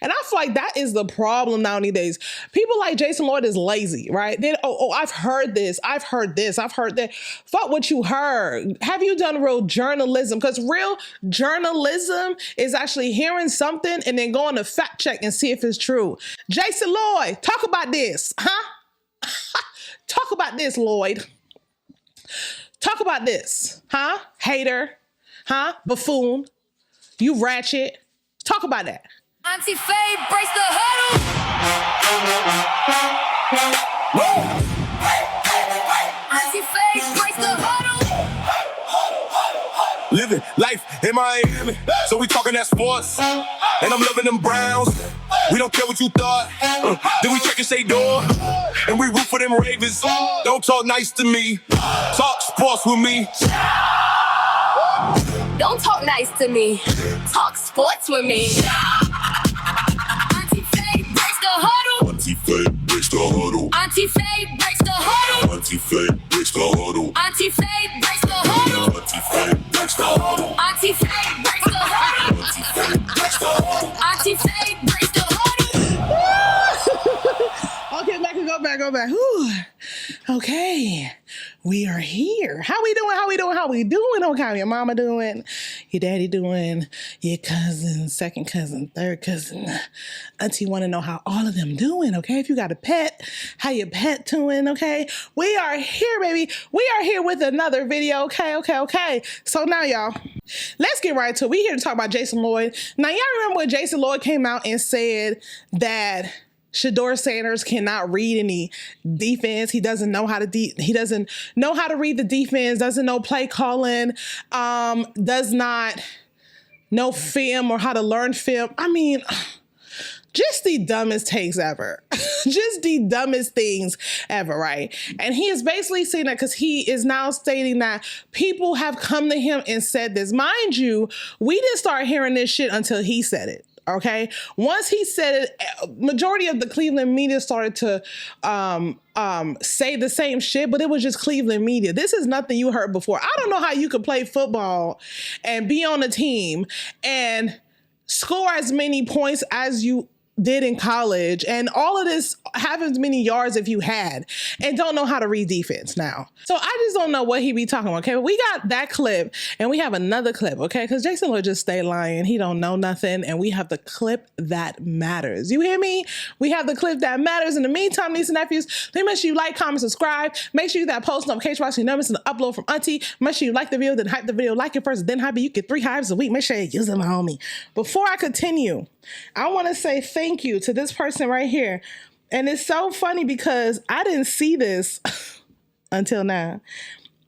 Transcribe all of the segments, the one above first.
And I feel like that is the problem nowadays. People like Jason Lloyd is lazy, right? Then, I've heard this. I've heard this. I've heard that. Fuck what you heard. Have you done real journalism? Because real journalism is actually hearing something and then going to fact check and see if it's true. Jason Lloyd, talk about this, huh? Talk about this, Lloyd. Talk about this, huh? Hater, huh? Buffoon, you ratchet. Talk about that. Auntie Faye breaks the huddle. Auntie Faye breaks the huddle. Living life in Miami, so we talking that sports, and I'm loving them Browns. We don't care what you thought. Then we check and say door, and we root for them Ravens. Don't talk nice to me, talk sports with me. Don't talk nice to me, talk sports with me. Auntie Faye breaks the huddle. Auntie Faye breaks the huddle. Auntie Faye breaks the huddle. Auntie Faye breaks the huddle. Auntie Faye breaks the huddle. Auntie Faye breaks the huddle. Auntie Faye breaks the huddle. Auntie Faye breaks the huddle. Auntie Faye breaks the huddle. Okay, go back. Whew. Okay, we are here. How we doing? Okay, your mama doing? Your daddy doing? Your cousin, second cousin, third cousin, auntie want to know how all of them doing, okay? If you got a pet, how your pet doing, okay? We are here, baby. We are here with another video, okay? So now, y'all, let's get right to it. We here to talk about Jason Lloyd. Now, y'all remember when Jason Lloyd came out and said that Shedeur Sanders cannot read any defense. He doesn't know how to he doesn't know how to read the defense, doesn't know play calling, does not know film or how to learn film. I mean, just the dumbest takes ever. Just the dumbest things ever, right? And he is basically saying that because he is now stating that people have come to him and said this. Mind you, we didn't start hearing this shit until he said it. Okay. Once he said it, majority of the Cleveland media started to say the same shit, but it was just Cleveland media. This is nothing you heard before. I don't know how you could play football and be on a team and score as many points as you did in college and all of this, have as many yards if you had, and don't know how to read defense now. So I just don't know what he be talking about, okay? But we got that clip and we have another clip, okay? Because Jason Lloyd just stay lying. He don't know nothing, and we have the clip that matters. You hear me? We have the clip that matters. In the meantime, nieces and nephews, please make sure you like, comment, subscribe. Make sure you that post notification so you never miss an upload from Auntie. Make sure you like the video, then hype the video. Like it first, then hype it. You get 3 hypes a week. Make sure you use them, homie. Before I continue, I want to say thank you to this person right here. And it's so funny because I didn't see this until now.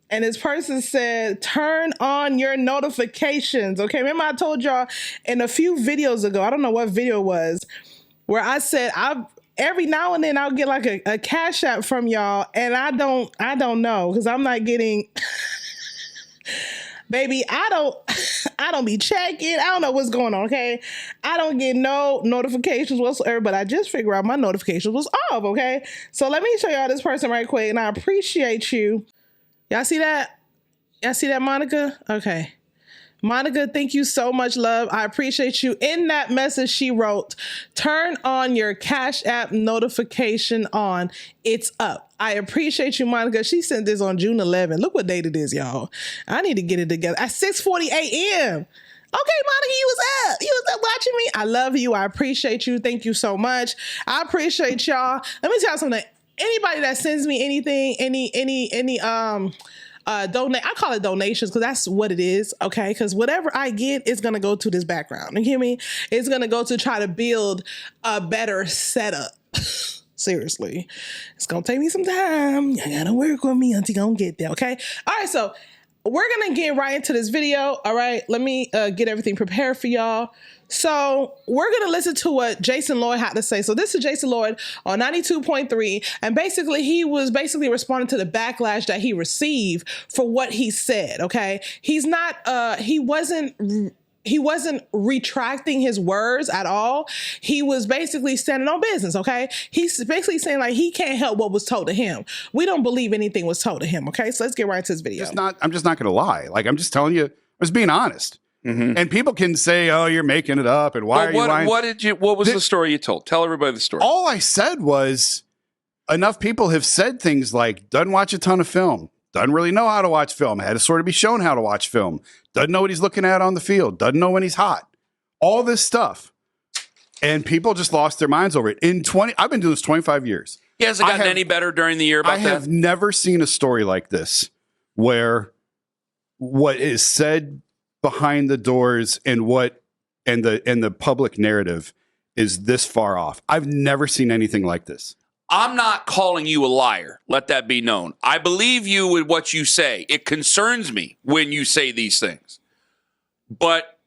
And this person said, turn on your notifications. Okay, remember I told y'all in a few videos ago, I don't know what video it was, where I said every now and then I'll get like a cash app from y'all, and I don't know, because I'm not getting baby, I don't be checking. I don't know what's going on, okay? I don't get no notifications whatsoever, but I just figured out my notifications was off, okay? So let me show y'all this person right quick, and I appreciate you. Y'all see that? Y'all see that, Monica? Okay. Monica, thank you so much, love. I appreciate you. In that message, she wrote, turn on your Cash App notification on. It's up. I appreciate you, Monica. She sent this on June 11th. Look what date it is, y'all. I need to get it together. At 6:40 a.m. Okay, Monica, you was up. You was up watching me. I love you. I appreciate you. Thank you so much. I appreciate y'all. Let me tell you something. Anybody that sends me anything, donate. I call it donations because that's what it is, okay? Because whatever I get is gonna go to this background. You hear me? It's gonna go to try to build a better setup. Seriously, it's gonna take me some time. You gotta work with me until you gonna get there, okay? All right, so we're gonna get right into this video. All right, let me get everything prepared for y'all. So we're going to listen to what Jason Lloyd had to say. So this is Jason Lloyd on 92.3. And basically, he was responding to the backlash that he received for what he said. OK, he's not he wasn't retracting his words at all. He was basically standing on business. OK, he's basically saying like he can't help what was told to him. We don't believe anything was told to him. OK, so let's get right to this video. I'm just not going to lie. Like, I'm just telling you, I was being honest. And people can say, "Oh, you're making it up," and why are you lying? What was the story you told? Tell everybody the story. All I said was enough people have said things like, "Doesn't watch a ton of film, doesn't really know how to watch film, had to sort of be shown how to watch film, doesn't know what he's looking at on the field, doesn't know when he's hot." All this stuff, and people just lost their minds over it. I've been doing this 25 years. He hasn't gotten any better during the year about that? I have never seen a story like this where what is said behind the doors and the public narrative is this far off. I've never seen anything like this. I'm not calling you a liar. Let that be known. I believe you with what you say. It concerns me when you say these things. But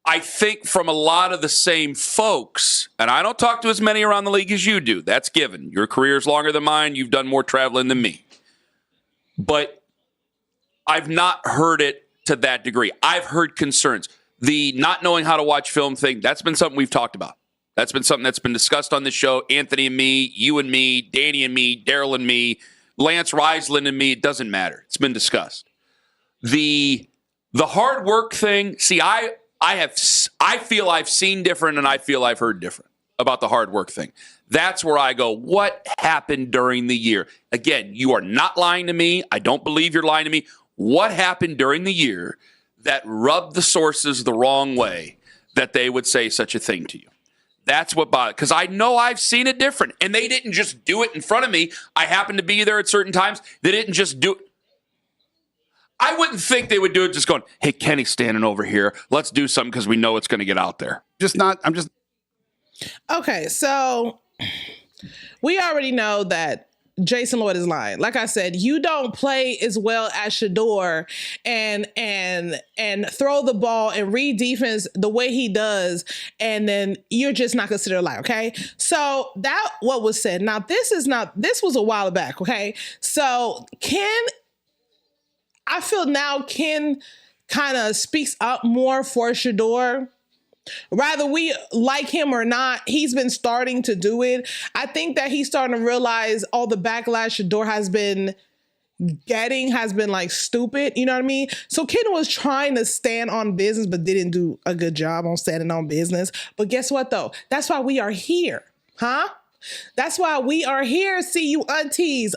I think from a lot of the same folks, and I don't talk to as many around the league as you do. That's given. Your career's longer than mine. You've done more traveling than me. But I've not heard it to that degree. I've heard concerns. The not knowing how to watch film thing, that's been something we've talked about. That's been something that's been discussed on the show. Anthony and me, you and me, Danny and me, Daryl and me, Lance Riesland and me. It doesn't matter. It's been discussed. The hard work thing, see, I feel I've seen different and I feel I've heard different about the hard work thing. That's where I go, what happened during the year? Again, you are not lying to me. I don't believe you're lying to me. What happened during the year that rubbed the sources the wrong way that they would say such a thing to you? That's what bothered, because I know I've seen it different, and they didn't just do it in front of me. I happened to be there at certain times. They didn't just do it. I wouldn't think they would do it just going, hey, Kenny's standing over here. Let's do something because we know it's going to get out there. Okay, so we already know that Jason Lloyd is lying. Like I said, you don't play as well as Shedeur and throw the ball and read defense the way he does, and then you're just not considered a liar, okay? So that what was said. Now this was a while back, okay? So I feel now Ken kind of speaks up more for Shedeur. Rather we like him or not, he's been starting to do it. I think that he's starting to realize all the backlash Shedeur has been getting has been like stupid, you know what I mean? So Ken was trying to stand on business but didn't do a good job on standing on business. But guess what though? That's why we are here, huh? That's why we are here. See you aunties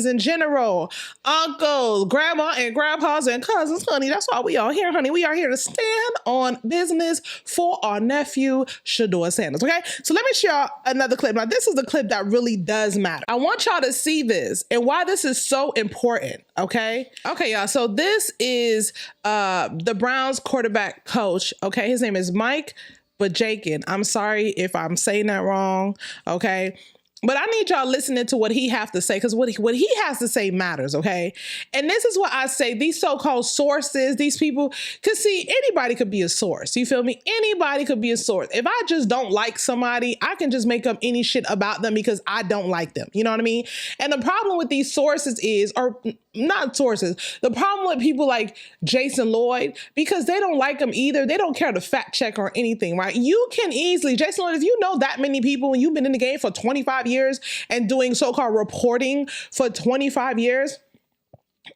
in general, uncles, grandma and grandpas and cousins, honey. That's why we are here, honey. We are here to stand on business for our nephew, Shedeur Sanders, okay? So let me show y'all another clip. Now, this is the clip that really does matter. I want y'all to see this and why this is so important, okay? Okay, y'all. So this is the Browns quarterback coach, okay? His name is Mike Bajakian. I'm sorry if I'm saying that wrong, okay? But I need y'all listening to what he has to say, because what he has to say matters, okay? And this is what I say, these so-called sources, these people, because see, anybody could be a source, you feel me? Anybody could be a source. If I just don't like somebody, I can just make up any shit about them because I don't like them, you know what I mean? And the problem with these sources is, or not sources, the problem with people like Jason Lloyd, because they don't like him either, they don't care to fact check or anything, right? You can easily, Jason Lloyd, if you know that many people and you've been in the game for 25 years and doing so-called reporting for 25 years,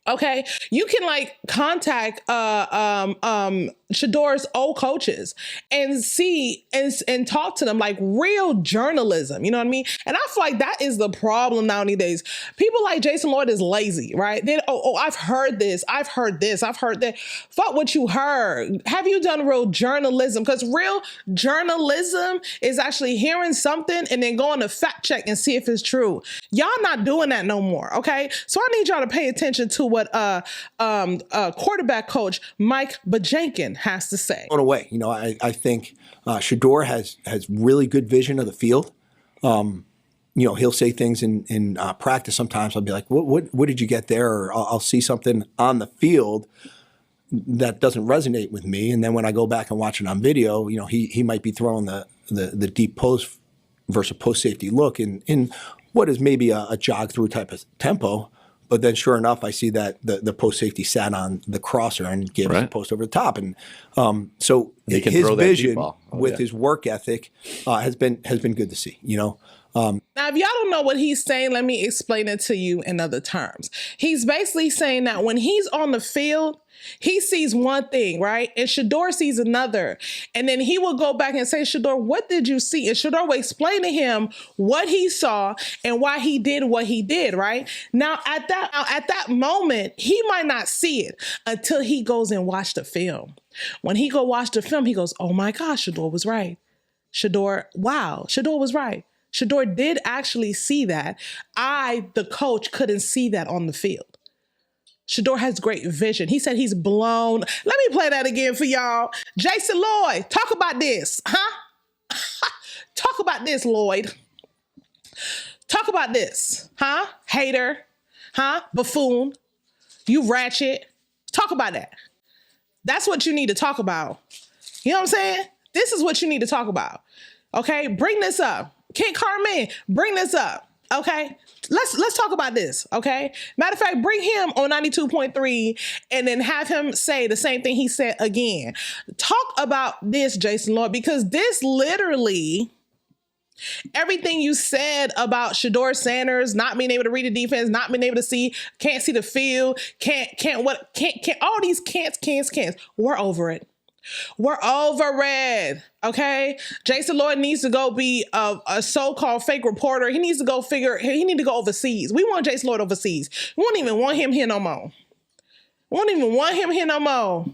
okay, you can like contact Shedeur's old coaches and see and talk to them like real journalism, you know what I mean? And I feel like that is the problem nowadays. People like Jason Lloyd is lazy, right? Then I've heard this, I've heard that. Fuck what you heard. Have you done real journalism? Because real journalism is actually hearing something and then going to fact check and see if it's true. Y'all not doing that no more, okay? So I need y'all to pay attention to what quarterback coach Mike Bajakian has to say. Going away, you know, I think Shedeur has really good vision of the field. You know, he'll say things in practice. Sometimes I'll be like, "What did you get there?" Or I'll see something on the field that doesn't resonate with me, and then when I go back and watch it on video, you know, he might be throwing the deep post versus post safety look in what is maybe a jog through type of tempo. But then sure enough, I see that the post safety sat on the crosser and gave us a post over the top. And so his vision with his work ethic has been good to see, you know. Now, if y'all don't know what he's saying, let me explain it to you in other terms. He's basically saying that when he's on the field, He sees one thing, right? And Shedeur sees another. And then he will go back and say, Shedeur, what did you see? And Shedeur will explain to him what he saw and why he did what he did, right? Now, at that moment, he might not see it until he goes and watch the film. When he go watch the film, he goes, oh my gosh, Shedeur was right. Shedeur was right. Shedeur did actually see that. I, the coach, couldn't see that on the field. Shedeur has great vision. He said he's blown. Let me play that again for y'all. Jason Lloyd, talk about this, huh? Talk about this, Lloyd. Talk about this, huh? Hater, huh? Buffoon, you ratchet. Talk about that. That's what you need to talk about. You know what I'm saying? This is what you need to talk about. Okay, bring this up. Kid Carmen, bring this up. Okay, let's talk about this. Okay, matter of fact, bring him on 92.3 and then have him say the same thing he said again. Talk about this, Jason Lloyd, because this literally, everything you said about Shedeur Sanders not being able to read the defense, not being able to see, can't see the field, can't all these can'ts. We're over it. We're over it, okay? Jason Lloyd needs to go be a so-called fake reporter. He needs to go overseas. We want Jason Lloyd overseas. We won't even want him here no more.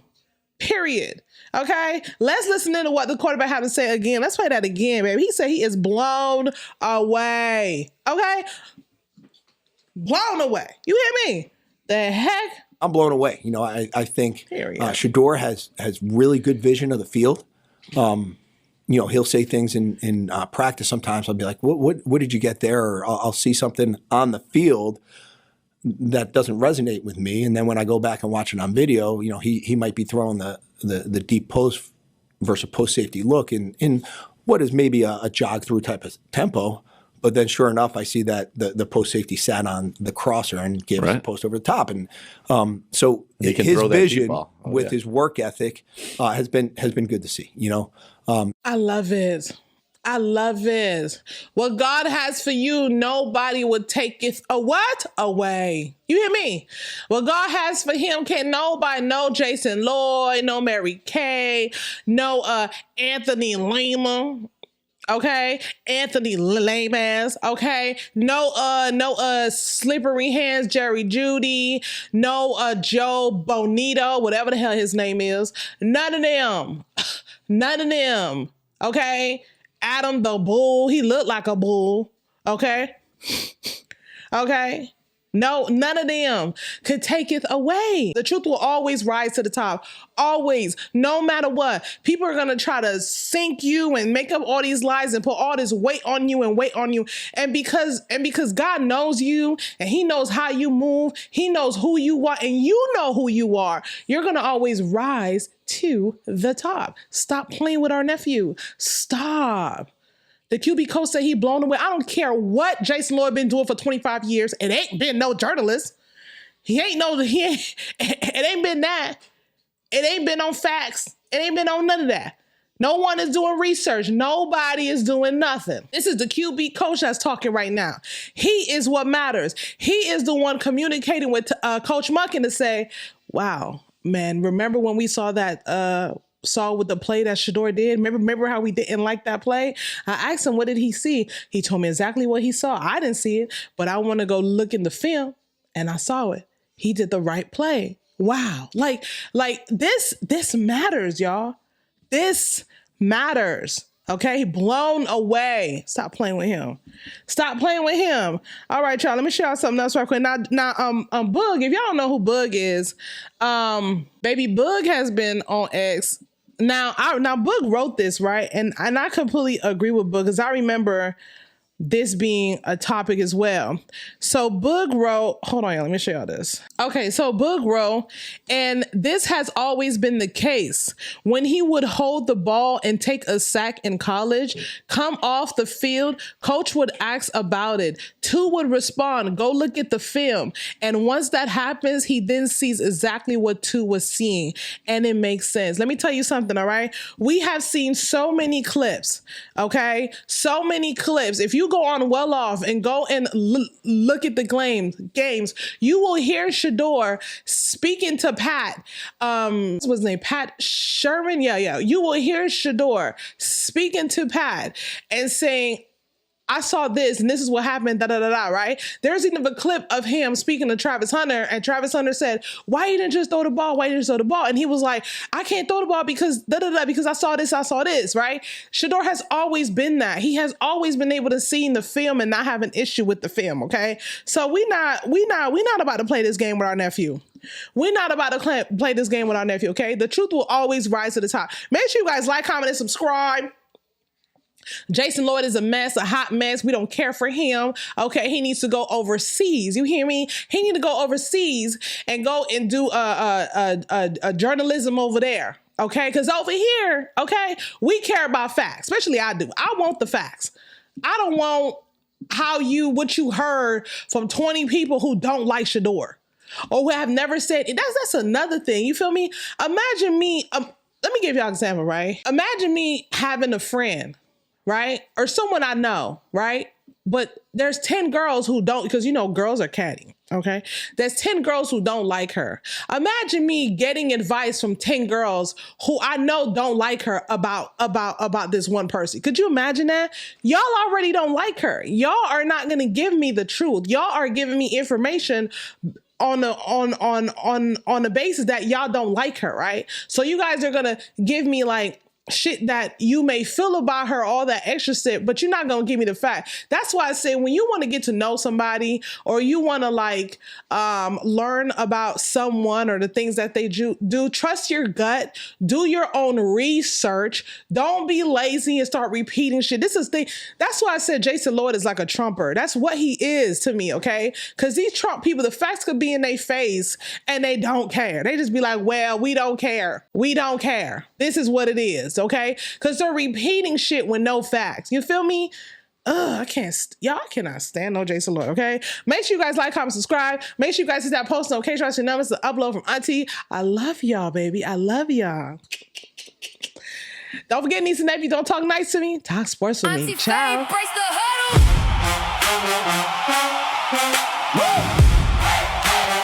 Period. Okay? Let's listen to what the quarterback had to say again. Let's play that again, baby. He said he is blown away. Okay? Blown away. You hear me? The heck? I'm blown away. You know, I think Shedeur has really good vision of the field. You know, he'll say things in practice. Sometimes I'll be like, what did you get there? Or I'll see something on the field that doesn't resonate with me. And then when I go back and watch it on video, you know, he might be throwing the deep post versus post safety look in what is maybe a jog through type of tempo. But then sure enough, I see that the post safety sat on the crosser and gave us a post over the top. And so his vision with his work ethic has been good to see, you know. I love it. I love it. What God has for you, nobody would take it away. You hear me? What God has for him, can't nobody, no Jason Lloyd, no Mary Kay, no Anthony Lima. Okay, Anthony lame ass. Okay, no slippery hands Jerry Judy. No Joe Bonito, whatever the hell his name is. None of them. Okay, Adam the Bull. He looked like a bull. Okay. No, none of them could take it away. The truth will always rise to the top. Always, no matter what. People are going to try to sink you and make up all these lies and put all this weight on you. And because God knows you and he knows how you move, he knows who you are and you know who you are, you're going to always rise to the top. Stop playing with our nephew. Stop. The QB coach said he blown away. I don't care what Jason Lloyd been doing for 25 years. It ain't been no journalist. It ain't been that. It ain't been on facts. It ain't been on none of that. No one is doing research. Nobody is doing nothing. This is the QB coach that's talking right now. He is what matters. He is the one communicating with Coach Monken to say, wow, man, remember when we saw that saw with the play that Shedeur did? Remember how we didn't like that play? I asked him, what did he see? He told me exactly what he saw. I didn't see it, but I want to go look in the film and I saw it. He did the right play. Wow. Like this matters, y'all. This matters. Okay, blown away. Stop playing with him. All right, y'all. Let me show y'all something else right quick. Now, Boog. If y'all don't know who Boog is, baby Boog has been on X. Now Boog wrote this, right, and I completely agree with Boog because I remember this being a topic as well. So Boog wrote, hold on, y'all, let me show y'all this. Okay, so Boog wrote, and this has always been the case. When he would hold the ball and take a sack in college, come off the field, coach would ask about it. Two would respond, go look at the film. And once that happens, he then sees exactly what Two was seeing. And it makes sense. Let me tell you something, all right? We have seen so many clips, okay? So many clips. If you you go on Well Off and go and look at the games, you will hear Shedeur speaking to Pat. What's his name? Pat Sherman? Yeah. You will hear Shedeur speaking to Pat and saying, I saw this and this is what happened, right? There's even a clip of him speaking to Travis Hunter, and Travis Hunter said, why you didn't just throw the ball? Why you didn't throw the ball? And he was like, I can't throw the ball because because I saw this, right? Shedeur has always been that. He has always been able to see in the film and not have an issue with the film, okay? So we not about to play this game with our nephew. We're not about to play this game with our nephew, okay? The truth will always rise to the top. Make sure you guys like, comment, and subscribe. Jason Lloyd is a mess, a hot mess. We don't care for him. Okay, he needs to go overseas. You hear me? He need to go overseas and go and do a journalism over there. Okay, because over here, okay, we care about facts. Especially I do. I want the facts. I don't want what you heard from 20 people who don't like Shedeur or who have never said it. That's another thing. You feel me? Imagine me. Let me give y'all an example, right? Imagine me having a friend, right? Or someone I know, right? But there's 10 girls who don't, because girls are catty, okay? There's 10 girls who don't like her. Imagine me getting advice from 10 girls who I know don't like her about this one person. Could you imagine that? Y'all already don't like her. Y'all are not gonna give me the truth. Y'all are giving me information on the basis that y'all don't like her, right? So you guys are gonna give me like shit that you may feel about her, all that extra shit, but you're not gonna give me the fact. That's why I say when you want to get to know somebody or you want to learn about someone or the things that they do, trust your gut, do your own research. Don't be lazy and start repeating shit. This is that's why I said Jason Lloyd is like a Trumper. That's what he is to me, okay? Because these Trump people, the facts could be in their face and they don't care. They just be like, well, we don't care. We don't care. This is what it is. Okay, because they're repeating shit with no facts. You feel me? I cannot stand no Jason Lloyd. Okay, make sure you guys like, comment, subscribe. Make sure you guys hit that post notification your numbers to upload from Auntie. I love y'all, baby. I love y'all. Don't forget, niece and nephew, don't talk nice to me. Talk sports with me. Ciao. Brace the huddle.